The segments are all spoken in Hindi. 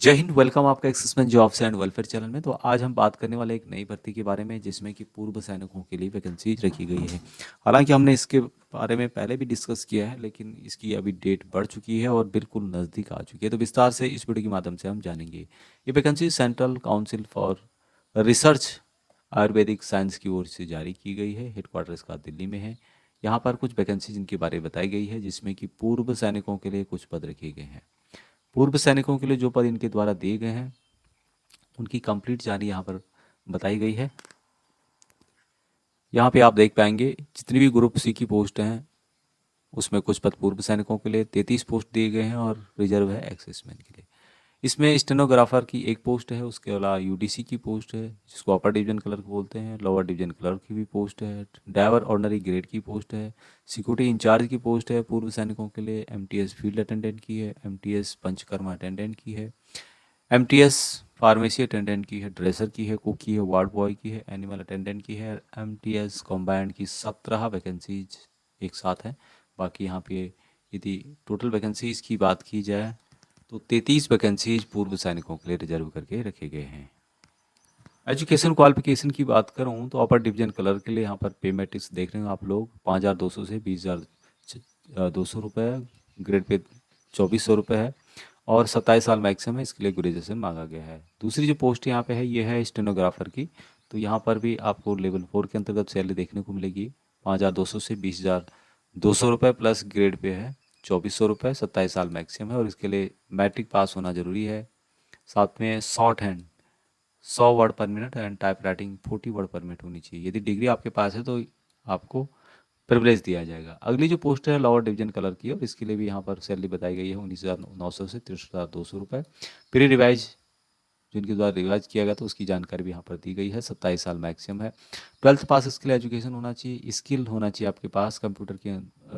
जय हिंद। वेलकम आपका एक्सिसमेंट जॉब्स एंड वेलफेयर चैनल में। तो आज हम बात करने वाले एक नई भर्ती के बारे में जिसमें कि पूर्व सैनिकों के लिए वैकेंसी रखी गई है। हालांकि हमने इसके बारे में पहले भी डिस्कस किया है, लेकिन इसकी अभी डेट बढ़ चुकी है और बिल्कुल नज़दीक आ चुकी है। तो विस्तार से इस वीडियो के माध्यम से हम जानेंगे। ये vacancy central council for research Ayurvedic science की ओर से जारी की गई है। हेडक्वार्टर इसका दिल्ली में है। यहाँ पर कुछ वैकेंसी जिनके बारे में बताई गई है, जिसमें कि पूर्व सैनिकों के लिए कुछ पद रखे गए हैं। पूर्व सैनिकों के लिए जो पद इनके द्वारा दिए गए हैं उनकी कंप्लीट जानकारी यहाँ पर बताई गई है। यहाँ पे आप देख पाएंगे जितनी भी ग्रुप सी की पोस्ट हैं उसमें कुछ पद पूर्व सैनिकों के लिए 33 पोस्ट दिए गए हैं और रिजर्व है एक्सेसमैन के लिए। इसमें स्टेनोग्राफर की एक पोस्ट है, उसके अलावा यूडीसी की पोस्ट है जिसको अपर डिवीजन क्लर्क बोलते हैं, लोअर डिवीजन क्लर्क की भी पोस्ट है, ड्राइवर ऑर्डनरी ग्रेड की पोस्ट है, सिक्योरिटी इंचार्ज की पोस्ट है पूर्व सैनिकों के लिए, एमटीएस फील्ड अटेंडेंट की है, एमटीएस पंचकर्मा अटेंडेंट की है, एमटीएस फार्मेसी अटेंडेंट की है, ड्रेसर की है, कुक की है, वार्ड बॉय की है, एनिमल अटेंडेंट की है, एमटीएस कॉम्बाइंड की 17 वैकेंसीज एक साथ हैं। बाकी यहाँ पे यदि टोटल वैकेंसीज की बात की जाए तो 33 वैकेंसीज पूर्व सैनिकों के लिए रिजर्व करके रखे गए हैं। एजुकेशन क्वालिफिकेशन की बात करूँ तो अपर डिवीजन कलर के लिए यहाँ पर पे मैट्रिक्स देख रहे हैं आप लोग, 5,200 से 20,200 रुपये, ग्रेड पे 2,400 रुपये है और 27 साल मैक्सिमम है। इसके लिए ग्रेजुएशन मांगा गया है। दूसरी जो पोस्ट यहाँ पे है ये है स्टेनोग्राफर की। तो यहाँ पर भी आपको लेवल 4 के अंतर्गत सैलरी देखने को मिलेगी, 5,200 से 20,200 रुपये प्लस ग्रेड पे है 2,400 रुपये, 27 साल मैक्सिमम है और इसके लिए मैट्रिक पास होना जरूरी है। साथ में शॉर्ट हैंड 100 वर्ड पर minute and type writing 40 word पर मिनट होनी चाहिए। यदि डिग्री आपके पास है तो आपको प्रिविलेज दिया जाएगा। अगली जो पोस्ट है लोअर डिवीजन कलर की और इसके लिए भी यहाँ पर सैलरी बताई गई है 19,900 से 63,200 रुपये। प्री रिवाइज जिनके द्वारा रिवाइज किया गया तो उसकी जानकारी भी यहाँ पर दी गई है। 27 साल मैक्सिमम है। 12th पास स्किल एजुकेशन होना चाहिए, स्किल होना चाहिए आपके पास कंप्यूटर के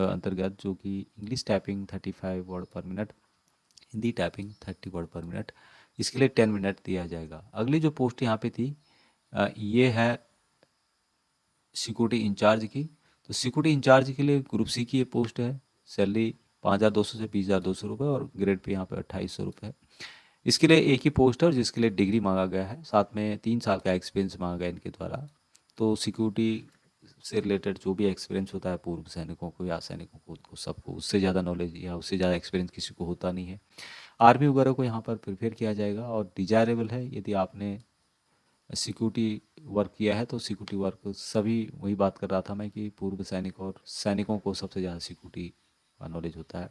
अंतर्गत, जो कि इंग्लिश टाइपिंग 35 वर्ड पर मिनट, हिंदी टाइपिंग 30 वर्ड पर मिनट। इसके लिए 10 मिनट दिया जाएगा। अगली जो पोस्ट यहाँ पे थी ये है सिक्योरिटी इंचार्ज की। तो सिक्योरिटी इंचार्ज के लिए ग्रुप सी की ये पोस्ट है। सैलरी 5,200 से 20,200 रुपये और ग्रेड पे यहाँ पे 2,800 रुपये है। इसके लिए एक ही पोस्ट है और जिसके लिए डिग्री मांगा गया है, साथ में 3 साल का एक्सपीरियंस मांगा गया इनके द्वारा। तो सिक्योरिटी से रिलेटेड जो भी एक्सपीरियंस होता है पूर्व सैनिकों को या सैनिकों को, उनको सबको उससे ज़्यादा नॉलेज या उससे ज़्यादा एक्सपीरियंस किसी को होता नहीं है। आर्मी वगैरह को यहाँ पर प्रिपेयर किया जाएगा और डिजायरेबल है यदि आपने सिक्योरिटी वर्क किया है। तो सिक्योरिटी वर्क सभी, वही बात कर रहा था मैं कि पूर्व सैनिक और सैनिकों को सबसे ज़्यादा सिक्योरिटी का नॉलेज होता है।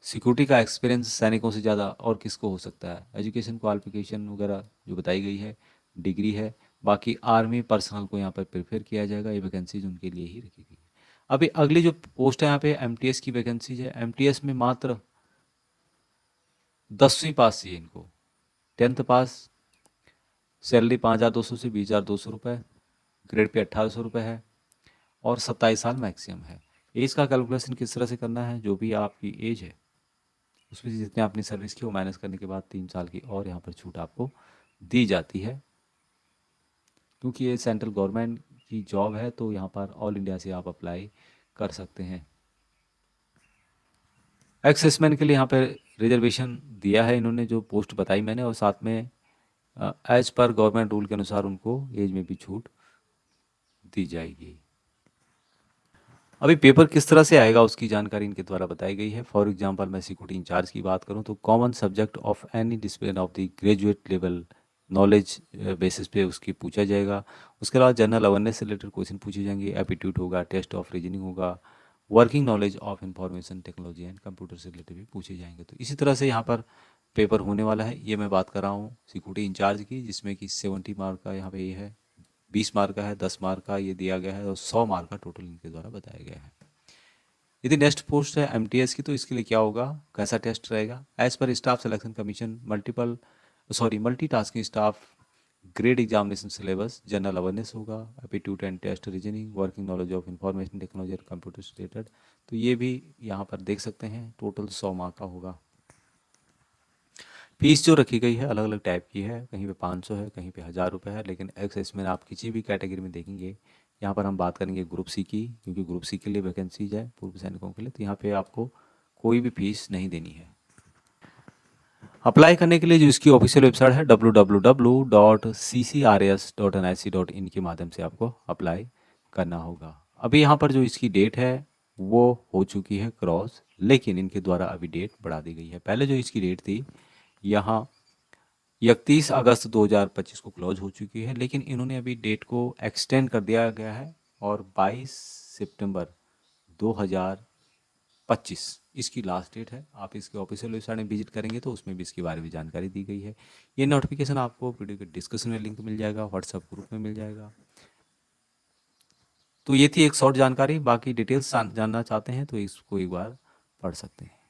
सिक्योरिटी का एक्सपीरियंस सैनिकों से ज़्यादा और किसको हो सकता है। एजुकेशन क्वालिफिकेशन वगैरह जो बताई गई है, डिग्री है। बाकी आर्मी पर्सनल को यहाँ पर प्रिपेयर किया जाएगा। ये वैकेंसीज उनके लिए ही रखी गई है। अभी अगली जो पोस्ट है यहाँ पे एमटीएस की वैकेंसीज है। एमटीएस में मात्र 10वीं पास चाहिए इनको, 10th पास। सैलरी 5,200 से 20,200 रुपये, ग्रेड पे 1,800 रुपये है और 27 साल मैक्सिमम है। एज का कैलकुलेशन किस तरह से करना है, जो भी आपकी एज है उसमें से जितने आपने सर्विस की वो माइनस करने के बाद 3 साल की और यहाँ पर छूट आपको दी जाती है। क्योंकि ये सेंट्रल गवर्नमेंट की जॉब है तो यहाँ पर ऑल इंडिया से आप अप्लाई कर सकते हैं। एक्सेसमैन के लिए यहाँ पर रिजर्वेशन दिया है इन्होंने, जो पोस्ट बताई मैंने, और साथ में एज पर गवर्नमेंट रूल के अनुसार उनको एज में भी छूट दी जाएगी। अभी पेपर किस तरह से आएगा उसकी जानकारी इनके द्वारा बताई गई है। फॉर एग्जांपल मैं सिक्योरिटी इंचार्ज की बात करूं तो common subject of any discipline of the graduate level knowledge basis पे उसकी पूछा जाएगा। उसके अलावा जनरल अवेयरनेस से रिलेटेड क्वेश्चन पूछे जाएंगे, एप्टीट्यूड होगा, टेस्ट ऑफ रीजनिंग होगा, working knowledge of information technology and computer से रिलेटेड भी पूछे जाएंगे। तो इसी तरह से यहाँ पर पेपर होने वाला है। ये मैं बात कर रहा हूँ सिक्योरिटी इंचार्ज की, जिसमें कि 70 मार्क का यहाँ पे ये है, 20 मार्क का है, 10 मार्क का ये दिया गया है और 100 मार्क का टोटल इनके द्वारा बताया गया है। यदि नेक्स्ट पोस्ट है एमटीएस की, तो इसके लिए क्या होगा, कैसा टेस्ट रहेगा। एज पर staff selection commission multitasking staff grade examination syllabus general awareness होगा, aptitude and test reasoning, working knowledge of information technology और कंप्यूटर से रिलेटेड। तो ये भी यहाँ पर देख सकते हैं, टोटल 100 मार्क का होगा। फीस जो रखी गई है अलग अलग टाइप की है, कहीं पे 500 है, कहीं पे 1,000 रुपये है। लेकिन इसमें आप किसी भी कैटेगरी में देखेंगे, यहाँ पर हम बात करेंगे ग्रुप सी की, क्योंकि ग्रुप सी के लिए वैकेंसीज है पूर्व सैनिकों के लिए, तो यहाँ पे आपको कोई भी फीस नहीं देनी है। अप्लाई करने के लिए जो इसकी ऑफिशियल वेबसाइट है www.ccrs.nic.in के माध्यम से आपको अप्लाई करना होगा। अभी यहाँ पर जो इसकी डेट है वो हो चुकी है क्रॉस, लेकिन इनके द्वारा अभी डेट बढ़ा दी गई है। पहले जो इसकी डेट थी यहाँ 31 अगस्त 2025 को क्लोज हो चुकी है, लेकिन इन्होंने अभी डेट को एक्सटेंड कर दिया गया है और 22 सितंबर 2025 इसकी लास्ट डेट है। आप इसके ऑफिशियल वेबसाइट में विजिट करेंगे तो उसमें भी इसके बारे में जानकारी दी गई है। ये नोटिफिकेशन आपको वीडियो के डिस्क्रिप्शन में लिंक मिल जाएगा, व्हाट्सएप ग्रुप में मिल जाएगा। तो ये थी एक शॉर्ट जानकारी, बाकी डिटेल्स जानना चाहते हैं तो इसको एक बार पढ़ सकते हैं।